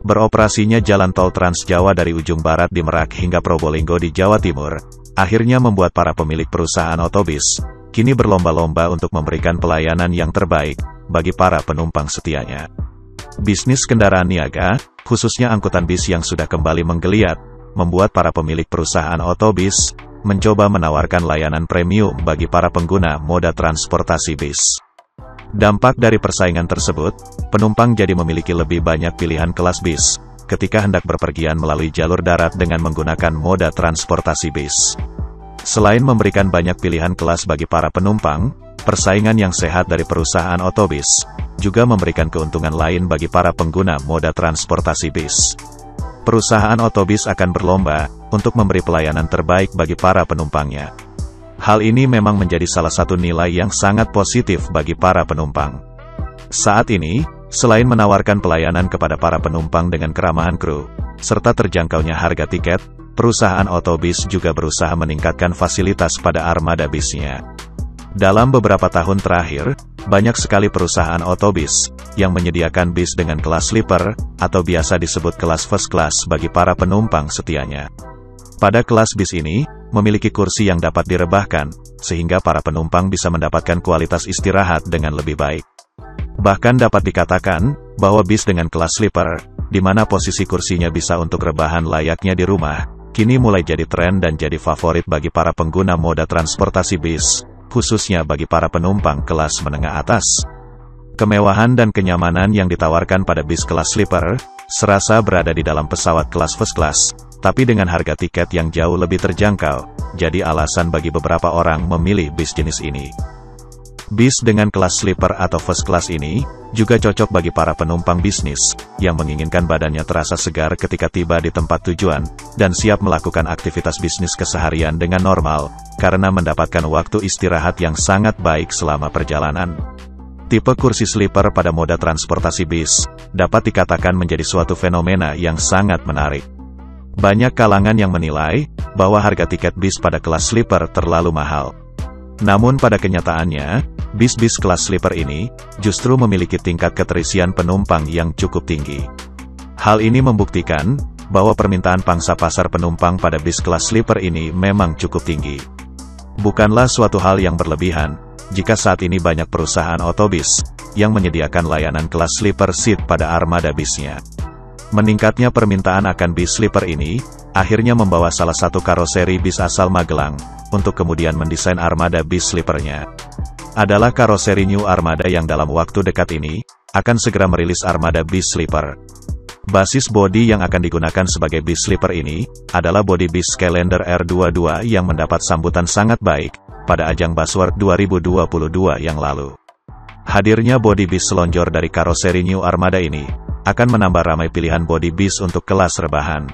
Beroperasinya jalan tol Trans Jawa dari ujung barat di Merak hingga Probolinggo di Jawa Timur, akhirnya membuat para pemilik perusahaan otobis kini berlomba-lomba untuk memberikan pelayanan yang terbaik bagi para penumpang setianya. Bisnis kendaraan niaga, khususnya angkutan bis yang sudah kembali menggeliat, membuat para pemilik perusahaan otobis mencoba menawarkan layanan premium bagi para pengguna moda transportasi bis. Dampak dari persaingan tersebut, penumpang jadi memiliki lebih banyak pilihan kelas bis ketika hendak berpergian melalui jalur darat dengan menggunakan moda transportasi bis. Selain memberikan banyak pilihan kelas bagi para penumpang, persaingan yang sehat dari perusahaan otobis juga memberikan keuntungan lain bagi para pengguna moda transportasi bis. Perusahaan otobis akan berlomba untuk memberi pelayanan terbaik bagi para penumpangnya. Hal ini memang menjadi salah satu nilai yang sangat positif bagi para penumpang. Saat ini, selain menawarkan pelayanan kepada para penumpang dengan keramahan kru, serta terjangkaunya harga tiket, perusahaan otobis juga berusaha meningkatkan fasilitas pada armada bisnya. Dalam beberapa tahun terakhir, banyak sekali perusahaan otobis yang menyediakan bis dengan kelas sleeper, atau biasa disebut kelas first class bagi para penumpang setianya. Pada kelas bis ini, memiliki kursi yang dapat direbahkan, sehingga para penumpang bisa mendapatkan kualitas istirahat dengan lebih baik. Bahkan dapat dikatakan, bahwa bis dengan kelas sleeper, di mana posisi kursinya bisa untuk rebahan layaknya di rumah, kini mulai jadi tren dan jadi favorit bagi para pengguna moda transportasi bis, khususnya bagi para penumpang kelas menengah atas. Kemewahan dan kenyamanan yang ditawarkan pada bis kelas sleeper, serasa berada di dalam pesawat kelas first class, tapi dengan harga tiket yang jauh lebih terjangkau, jadi alasan bagi beberapa orang memilih bis jenis ini. Bis dengan kelas sleeper atau first class ini, juga cocok bagi para penumpang bisnis, yang menginginkan badannya terasa segar ketika tiba di tempat tujuan, dan siap melakukan aktivitas bisnis keseharian dengan normal, karena mendapatkan waktu istirahat yang sangat baik selama perjalanan. Tipe kursi sleeper pada moda transportasi bis, dapat dikatakan menjadi suatu fenomena yang sangat menarik. Banyak kalangan yang menilai, bahwa harga tiket bis pada kelas sleeper terlalu mahal. Namun pada kenyataannya, bis-bis kelas sleeper ini, justru memiliki tingkat keterisian penumpang yang cukup tinggi. Hal ini membuktikan, bahwa permintaan pangsa pasar penumpang pada bis kelas sleeper ini memang cukup tinggi. Bukanlah suatu hal yang berlebihan, jika saat ini banyak perusahaan otobis, yang menyediakan layanan kelas sleeper seat pada armada bisnya. Meningkatnya permintaan akan bis sleeper ini, akhirnya membawa salah satu karoseri bis asal Magelang, untuk kemudian mendesain armada bis sleepernya. Adalah karoseri New Armada yang dalam waktu dekat ini, akan segera merilis armada bis sleeper. Basis bodi yang akan digunakan sebagai bis sleeper ini, adalah bodi bis Skylander R22 yang mendapat sambutan sangat baik, pada ajang Busworld 2022 yang lalu. Hadirnya bodi bis selonjor dari karoseri New Armada ini, akan menambah ramai pilihan bodi bis untuk kelas rebahan.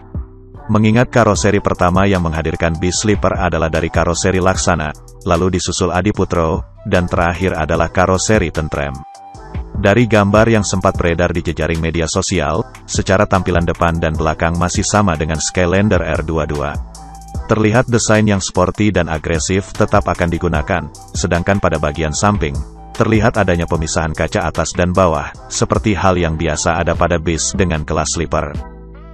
Mengingat karoseri pertama yang menghadirkan bis sleeper adalah dari karoseri Laksana, lalu disusul Adiputro, dan terakhir adalah karoseri Tentrem. Dari gambar yang sempat beredar di jejaring media sosial, secara tampilan depan dan belakang masih sama dengan Skylander R22. Terlihat desain yang sporty dan agresif tetap akan digunakan, sedangkan pada bagian samping, terlihat adanya pemisahan kaca atas dan bawah, seperti hal yang biasa ada pada bis dengan kelas sleeper.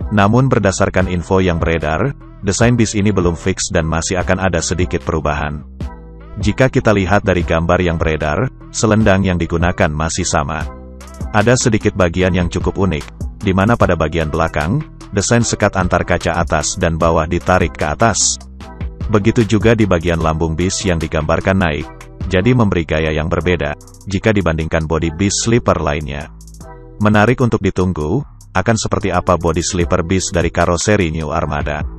Namun berdasarkan info yang beredar, desain bis ini belum fix dan masih akan ada sedikit perubahan. Jika kita lihat dari gambar yang beredar, selendang yang digunakan masih sama. Ada sedikit bagian yang cukup unik, di mana pada bagian belakang, desain sekat antar kaca atas dan bawah ditarik ke atas. Begitu juga di bagian lambung bis yang digambarkan naik, jadi memberi gaya yang berbeda, jika dibandingkan bodi bis sleeper lainnya. Menarik untuk ditunggu, akan seperti apa bodi sleeper bis dari karoseri New Armada.